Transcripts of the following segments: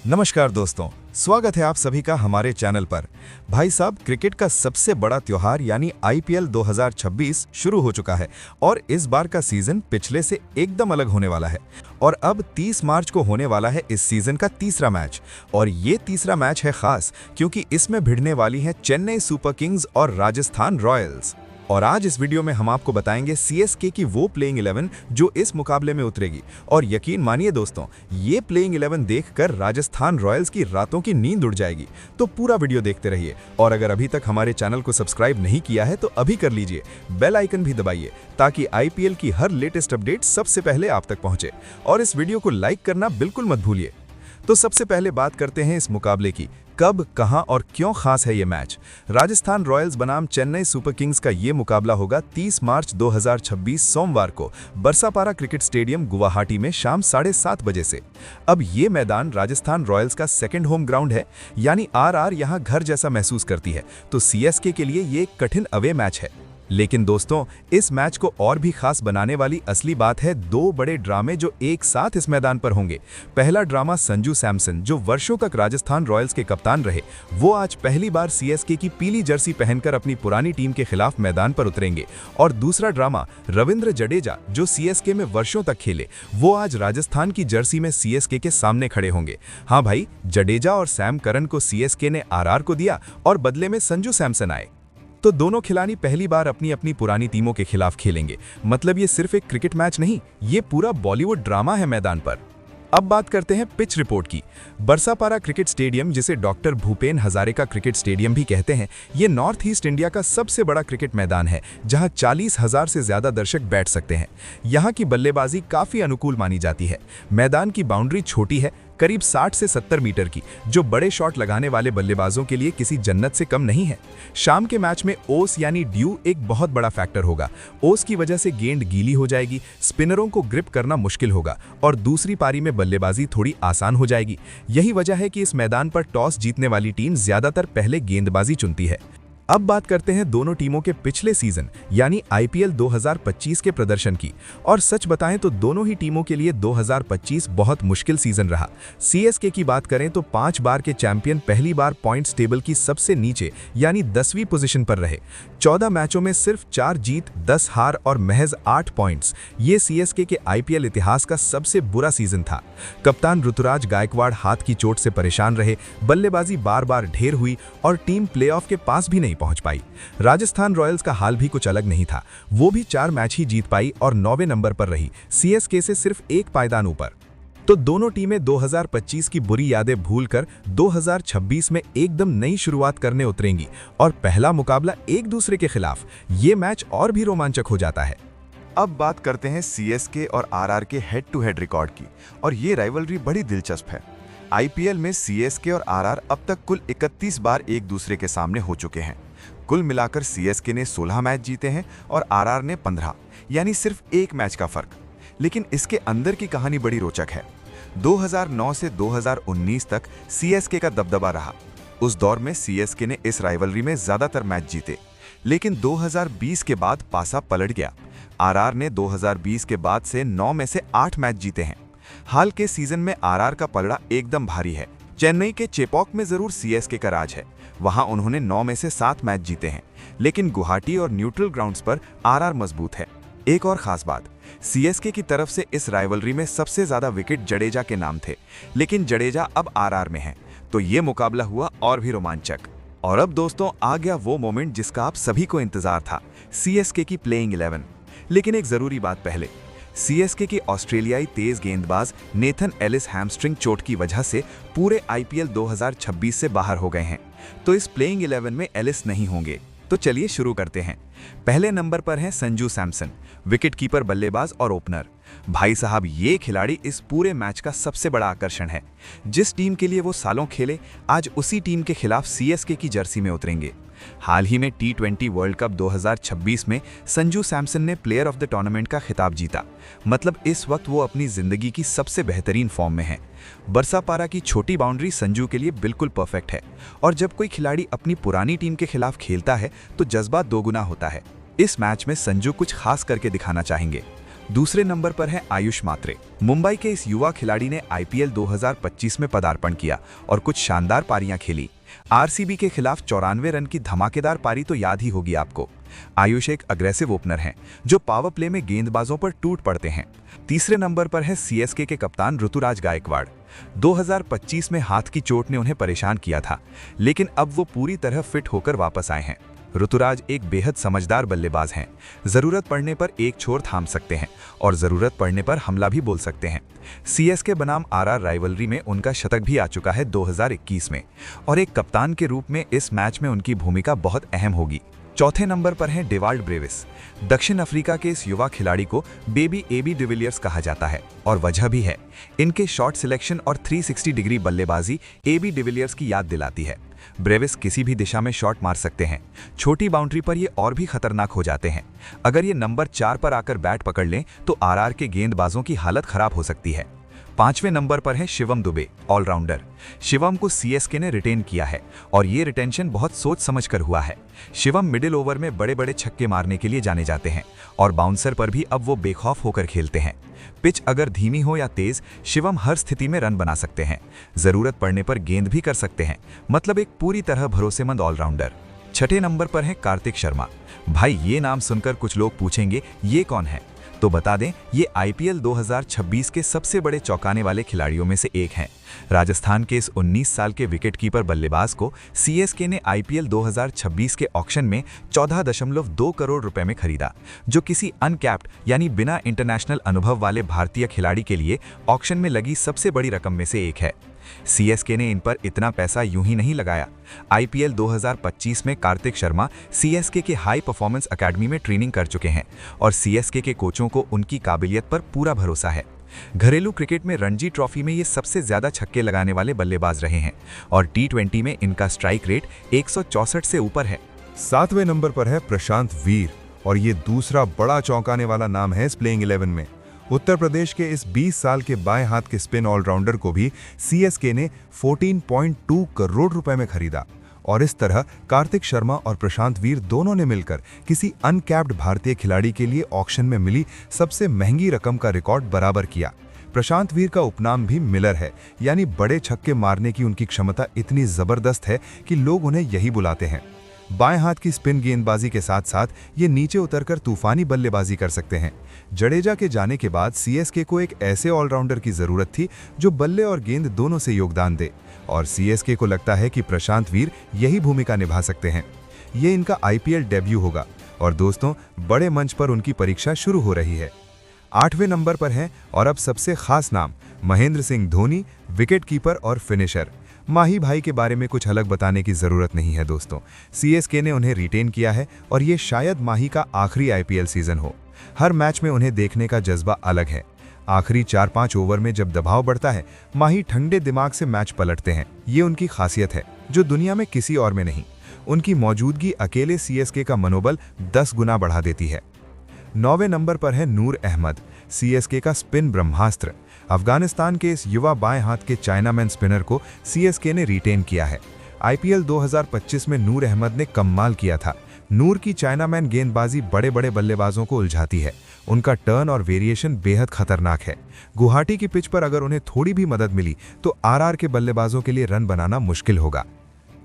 नमस्कार दोस्तों, स्वागत है आप सभी का हमारे चैनल पर। भाई साहब, क्रिकेट का सबसे बड़ा त्योहार यानी आईपीएल 2026 शुरू हो चुका है और इस बार का सीजन पिछले से एकदम अलग होने वाला है। और अब 30 मार्च को होने वाला है इस सीजन का तीसरा मैच। और ये तीसरा मैच है खास क्योंकि इसमें भिड़ने वाली है चेन्नई सुपर किंग्स और राजस्थान रॉयल्स। और आज इस वीडियो में हम आपको बताएंगे सीएसके की वो प्लेइंग 11 जो इस मुकाबले में उतरेगी। और यकीन मानिए दोस्तों, ये प्लेइंग 11 देखकर राजस्थान रॉयल्स की रातों की नींद उड़ जाएगी। तो पूरा वीडियो देखते रहिए और अगर अभी तक हमारे चैनल को सब्सक्राइब नहीं किया है तो अभी कर लीजिए, बेल आइकन भी दबाइए ताकि आईपीएल की हर लेटेस्ट अपडेट सबसे पहले आप तक पहुंचे। और इस वीडियो को लाइक करना बिल्कुल मत भूलिए। तो सबसे पहले बात करते हैं इस मुकाबले की। कब, कहां और क्यों खास है ये मैच। राजस्थान रॉयल्स बनाम चेन्नई सुपर किंग्स का ये मुकाबला होगा 30 मार्च 2026 सोमवार को बरसापारा क्रिकेट स्टेडियम गुवाहाटी में शाम 7:30 बजे से। अब ये मैदान राजस्थान रॉयल्स का सेकंड होम ग्राउंड है, यानी आरआर यहां घर जैसा महसूस करती है। तो सीएसके के लिए ये एक कठिन अवे मैच है। लेकिन दोस्तों, इस मैच को और भी खास बनाने वाली असली बात है दो बड़े ड्रामे जो एक साथ इस मैदान पर होंगे। पहला ड्रामा, संजू सैमसन जो वर्षों तक राजस्थान रॉयल्स के कप्तान रहे, वो आज पहली बार सीएसके की पीली जर्सी पहनकर अपनी पुरानी टीम के खिलाफ मैदान पर उतरेंगे। और दूसरा ड्रामा, रविंद्र जडेजा जो सीएसके में वर्षों तक खेले, वो आज राजस्थान की जर्सी में सीएसके के सामने खड़े होंगे। हाँ भाई, जडेजा और सैम करन को सीएसके ने आरआर को दिया और बदले में संजू सैमसन आए। तो दोनों खिलाड़ी पहली बार अपनी अपनी पुरानी टीमों के खिलाफ खेलेंगे। मतलब ये सिर्फ एक क्रिकेट मैच नहीं, ये पूरा बॉलीवुड ड्रामा है मैदान पर। अब बात करते हैं पिच रिपोर्ट की। बरसापारा क्रिकेट स्टेडियम, जिसे doctor Bhupen Hazarika cricket stadium भी कहते हैं, ये नॉर्थ ईस्ट इंडिया का सबसे बड़ा क्रिकेट मैदान है जहां 40,000 से ज्यादा दर्शक बैठ सकते हैं। यहाँ की बल्लेबाजी काफी अनुकूल मानी जाती है। मैदान की बाउंड्री छोटी है, करीब 60 से 70 मीटर की, जो बड़े शॉट लगाने वाले बल्लेबाजों के लिए किसी जन्नत से कम नहीं है। शाम के मैच में ओस यानी ड्यू एक बहुत बड़ा फैक्टर होगा। ओस की वजह से गेंद गीली हो जाएगी, स्पिनरों को ग्रिप करना मुश्किल होगा और दूसरी पारी में बल्लेबाजी थोड़ी आसान हो जाएगी। यही वजह है कि इस मैदान पर टॉस जीतने वाली टीम ज्यादातर पहले गेंदबाजी चुनती है। अब बात करते हैं दोनों टीमों के पिछले सीजन यानी आईपीएल 2025 के प्रदर्शन की। और सच बताएं तो दोनों ही टीमों के लिए 2025 बहुत मुश्किल सीजन रहा। सीएसके की बात करें तो 5 बार के चैंपियन पहली बार पॉइंट्स टेबल की सबसे नीचे यानी 10वीं पोजीशन पर रहे। 14 मैचों में सिर्फ 4 जीत, 10 हार और महज 8 पॉइंट्स। ये सीएसके के आईपीएल इतिहास का सबसे बुरा सीजन था। कप्तान ऋतुराज गायकवाड़ हाथ की चोट से परेशान रहे, बल्लेबाजी बार बार ढेर हुई और टीम प्लेऑफ के पास भी नहीं पहुंच पाई। राजस्थान रॉयल्स का हाल भी कुछ अलग नहीं था। वो भी 4 मैच ही जीत पाई और 9वें नंबर पर रही, सीएसके से सिर्फ 1 पायदान ऊपर। तो दोनों टीमें 2025 की बुरी यादें भूलकर 2026 में एकदम नई शुरुआत करने उतरेंगी और पहला मुकाबला एक दूसरे के खिलाफ। ये मैच और भी रोमांचक हो जाता है। अब बात करते हैं सीएसके और आरआर के हेड टू हेड रिकॉर्ड की, और ये राइवलरी बड़ी दिलचस्प है। आईपीएल में सीएसके और आरआर अब तक कुल 31 बार एक दूसरे के सामने हो चुके हैं। कुल मिलाकर सीएसके ने 16 मैच जीते हैं और आरआर ने 15, यानी सिर्फ 1 मैच का फर्क। लेकिन इसके अंदर की कहानी बड़ी रोचक है। 2009 से 2019 तक सीएसके का दबदबा रहा। उस दौर में सीएसके ने इस राइवलरी में ज्यादातर मैच जीते, लेकिन 2020 के बाद पासा पलट गया। आरआर ने 2020 के बाद से 9 में से 8 मैच जीते हैं। हाल के सीजन में आरआर का पलड़ा एकदम भारी है। चेन्नई के चेपॉक में जरूर सीएसके का राज है, वहां उन्होंने 9 में से 7 मैच जीते हैं, लेकिन गुवाहाटी और न्यूट्रल ग्राउंड्स पर आरआर मजबूत है। एक और खास बात, सीएसके की तरफ से इस राइवलरी में सबसे ज्यादा विकेट जडेजा के नाम थे, लेकिन जडेजा अब आरआर में है, तो ये मुकाबला हुआ और भी रोमांचक। और अब दोस्तों आ गया वो मोमेंट जिसका आप सभी को इंतजार था, सीएसके की प्लेइंग 11। लेकिन एक जरूरी बात पहले, सीएसके के ऑस्ट्रेलियाई तेज गेंदबाज नेथन एलिस हैमस्ट्रिंग चोट की वजह से पूरे आईपीएल 2026 से बाहर हो गए हैं, तो इस प्लेइंग 11 में एलिस नहीं होंगे। तो चलिए शुरू करते हैं। पहले नंबर पर हैं संजू सैमसन, विकेटकीपर, बल्लेबाज और ओपनर। भाई साहब, ये खिलाड़ी इस पूरे मैच का सबसे बड़ा आकर्षण है। जिस टीम के लिए वो सालों खेले, आज उसी टीम के खिलाफ सीएसके की जर्सी में उतरेंगे। हाल ही में T20 वर्ल्ड कप 2026 में संजू सैमसन ने प्लेयर ऑफ द टूर्नामेंट का खिताब जीता। मतलब इस वक्त वो अपनी जिंदगी की सबसे बेहतरीन फॉर्म में है। बरसापारा की छोटी बाउंड्री संजू के लिए बिल्कुल परफेक्ट है, और जब कोई खिलाड़ी अपनी पुरानी टीम के खिलाफ खेलता है तो जज्बा दोगुना होता है। इस मैच में संजू कुछ खास करके दिखाना चाहेंगे। दूसरे नंबर पर है आयुष मात्रे। मुंबई के इस युवा खिलाड़ी ने आईपीएल 2025 में पदार्पण किया और कुछ शानदार पारियां खेली। आरसीबी के खिलाफ 94 रन की धमाकेदार पारी तो याद ही होगी आपको। आयुष एक अग्रेसिव ओपनर हैं जो पावर प्ले में गेंदबाजों पर टूट पड़ते हैं। तीसरे नंबर पर है सीएसके के कप्तान ऋतुराज गायकवाड़। 2025 में हाथ की चोट ने उन्हें परेशान किया था, लेकिन अब वो पूरी तरह फिट होकर वापस आए हैं। ऋतुराज एक बेहद समझदार बल्लेबाज हैं। जरूरत पड़ने पर एक छोर थाम सकते हैं और जरूरत पड़ने पर हमला भी बोल सकते हैं। सीएसके बनाम आरआर राइवलरी में उनका शतक भी आ चुका है 2021 में, और एक कप्तान के रूप में इस मैच में उनकी भूमिका बहुत अहम होगी। चौथे नंबर पर हैं डेवाल्ड ब्रेविस। दक्षिण अफ्रीका के इस युवा खिलाड़ी को बेबी एबी डिविलियर्स कहा जाता है, और वजह भी है। इनके शॉट सिलेक्शन और 360 डिग्री बल्लेबाजी एबी डिविलियर्स की याद दिलाती है। ब्रेविस किसी भी दिशा में शॉट मार सकते हैं। छोटी बाउंड्री पर ये और भी खतरनाक हो जाते हैं। अगर ये नंबर 4 पर आकर बैट पकड़ लें तो आरआर के गेंदबाजों की हालत खराब हो सकती है। पांचवें नंबर पर है शिवम दुबे, ऑलराउंडर। शिवम को सीएसके ने रिटेन किया है और ये रिटेंशन बहुत सोच समझकर हुआ है। शिवम मिडिल ओवर में बड़े बड़े छक्के मारने के लिए जाने जाते हैं और बाउंसर पर भी अब वो बेखौफ होकर खेलते हैं। पिच अगर धीमी हो या तेज, शिवम हर स्थिति में रन बना सकते हैं। जरूरत पड़ने पर गेंद भी कर सकते हैं, मतलब एक पूरी तरह भरोसेमंद ऑलराउंडर। छठे नंबर पर है कार्तिक शर्मा। भाई ये नाम सुनकर कुछ लोग पूछेंगे ये कौन है, तो बता दें ये आईपीएल 2026 के सबसे बड़े चौंकाने वाले खिलाड़ियों में से एक हैं। राजस्थान के इस 19 साल के विकेटकीपर बल्लेबाज को सीएसके ने आईपीएल 2026 के ऑक्शन में 14.2 करोड़ रुपए में खरीदा, जो किसी अनकैप्ड यानी बिना इंटरनेशनल अनुभव वाले भारतीय खिलाड़ी के लिए ऑक्शन में लगी सबसे बड़ी रकम में से एक है। सीएसके ने इन पर इतना पैसा यूं ही नहीं लगाया। आईपीएल 2025 में कार्तिक शर्मा सीएसके के हाई परफॉर्मेंस एकेडमी में ट्रेनिंग कर चुके हैं और सीएसके के कोचों को उनकी काबिलियत पर पूरा भरोसा है। घरेलू क्रिकेट में रणजी ट्रॉफी में ये सबसे ज्यादा छक्के लगाने वाले बल्लेबाज रहे हैं और टी20 में इनका स्ट्राइक रेट 164 से ऊपर है। 7वें नंबर पर है प्रशांत वीर, और ये दूसरा बड़ा चौंकाने वाला नाम है इस प्लेइंग 11 में। उत्तर प्रदेश के इस 20 साल के बाएं हाथ के स्पिन ऑलराउंडर को भी सीएसके ने 14.2 करोड़ रुपए में खरीदा, और इस तरह कार्तिक शर्मा और प्रशांत वीर दोनों ने मिलकर किसी अनकैप्ड भारतीय खिलाड़ी के लिए ऑक्शन में मिली सबसे महंगी रकम का रिकॉर्ड बराबर किया। प्रशांत वीर का उपनाम भी मिलर है, यानी बड़े छक्के मारने की उनकी क्षमता इतनी जबरदस्त है कि लोग उन्हें यही बुलाते हैं। बाएं हाथ की स्पिन गेंदबाजी के साथ साथ ये नीचे उतरकर तूफानी बल्लेबाजी कर सकते हैं। जडेजा के जाने के बाद सीएसके को एक ऐसे ऑलराउंडर की जरूरत थी जो बल्ले और गेंद दोनों से योगदान दे, और सीएसके को लगता है कि प्रशांत वीर यही भूमिका निभा सकते हैं। ये इनका आईपीएल डेब्यू होगा और दोस्तों बड़े मंच पर उनकी परीक्षा शुरू हो रही है। 8वें नंबर पर है और अब सबसे खास नाम महेंद्र सिंह धोनी, विकेटकीपर और फिनिशर। माही भाई के बारे में कुछ अलग बताने की जरूरत नहीं है दोस्तों। सीएसके ने उन्हें रिटेन किया है और ये शायद माही का आखिरी आईपीएल सीजन हो। हर मैच में उन्हें देखने का जज्बा अलग है। आखिरी 4-5 ओवर में जब दबाव बढ़ता है, माही ठंडे दिमाग से मैच पलटते हैं। ये उनकी खासियत है जो दुनिया में किसी और में नहीं। उनकी मौजूदगी अकेले सीएसके का मनोबल 10 गुना बढ़ा देती है। 9वें नंबर पर है नूर अहमद, सीएसके का स्पिन ब्रह्मास्त्र। अफगानिस्तान के इस युवा बाएं हाथ के चाइनामैन स्पिनर को सीएसके ने रिटेन किया है। आईपीएल 2025 में नूर अहमद ने कमाल किया था। नूर की चाइनामैन गेंदबाजी बड़े बड़े बल्लेबाजों को उलझाती है। उनका टर्न और वेरिएशन बेहद खतरनाक है। गुवाहाटी की पिच पर अगर उन्हें थोड़ी भी मदद मिली तो आरआर के बल्लेबाजों के लिए रन बनाना मुश्किल होगा।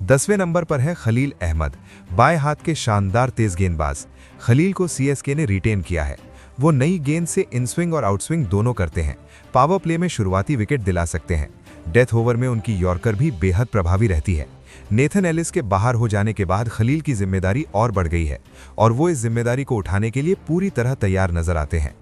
10वें नंबर पर है खलील अहमद, बाएं हाथ के शानदार तेज गेंदबाज। खलील को सीएसके ने रिटेन किया है। वो नई गेंद से इनस्विंग और आउटस्विंग दोनों करते हैं। पावर प्ले में शुरुआती विकेट दिला सकते हैं। डेथ ओवर में उनकी यॉर्कर भी बेहद प्रभावी रहती है। नेथन एलिस के बाहर हो जाने के बाद खलील की जिम्मेदारी और बढ़ गई है और वो इस जिम्मेदारी को उठाने के लिए पूरी तरह तैयार नजर आते हैं।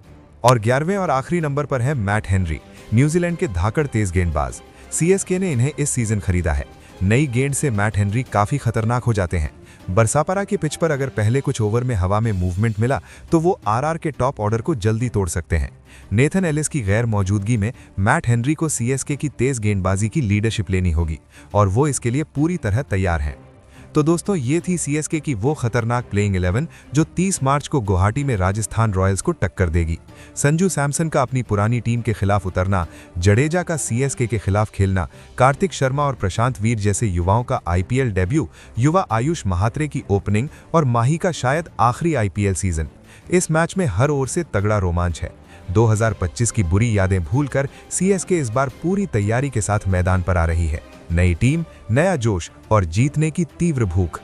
और 11वें और आखिरी नंबर पर है मैट हेनरी, न्यूजीलैंड के धाकड़ तेज गेंदबाज। सीएसके ने इन्हें इस सीजन खरीदा है। नई गेंद से मैट हेनरी काफी खतरनाक हो जाते हैं। बरसापारा की पिच पर अगर पहले कुछ ओवर में हवा में मूवमेंट मिला तो वो आरआर के टॉप ऑर्डर को जल्दी तोड़ सकते हैं। नेथन एलिस की गैर मौजूदगी में मैट हेनरी को सीएसके की तेज गेंदबाजी की लीडरशिप लेनी होगी और वो इसके लिए पूरी तरह तैयार हैं। तो दोस्तों ये थी सीएसके की वो खतरनाक प्लेइंग 11 जो 30 मार्च को गुवाहाटी में राजस्थान रॉयल्स को टक्कर देगी। संजू सैमसन का अपनी पुरानी टीम के खिलाफ उतरना, जडेजा का सीएसके के खिलाफ खेलना, कार्तिक शर्मा और प्रशांत वीर जैसे युवाओं का आईपीएल डेब्यू, युवा आयुष महात्रे की ओपनिंग और माही का शायद आखिरी आईपीएल सीजन। इस मैच में हर ओर से तगड़ा रोमांच है। 2025 की बुरी यादें भूलकर सीएसके इस बार पूरी तैयारी के साथ मैदान पर आ रही है। नई टीम, नया जोश और जीतने की तीव्र भूख।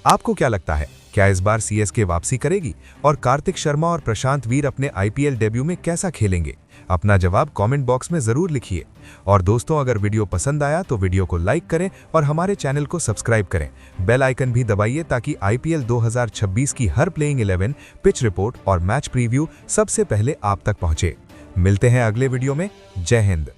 आपको क्या लगता है, क्या इस बार सीएसके वापसी करेगी और कार्तिक शर्मा और प्रशांत वीर अपने आईपीएल डेब्यू में कैसा खेलेंगे? अपना जवाब कमेंट बॉक्स में जरूर लिखिए। और दोस्तों, अगर वीडियो पसंद आया तो वीडियो को लाइक करें और हमारे चैनल को सब्सक्राइब करें। बेल आइकन भी दबाइए ताकि आईपीएल 2026 की हर प्लेइंग 11, पिच रिपोर्ट और मैच प्रीव्यू सबसे पहले आप तक पहुंचे। मिलते हैं अगले वीडियो में। जय हिंद।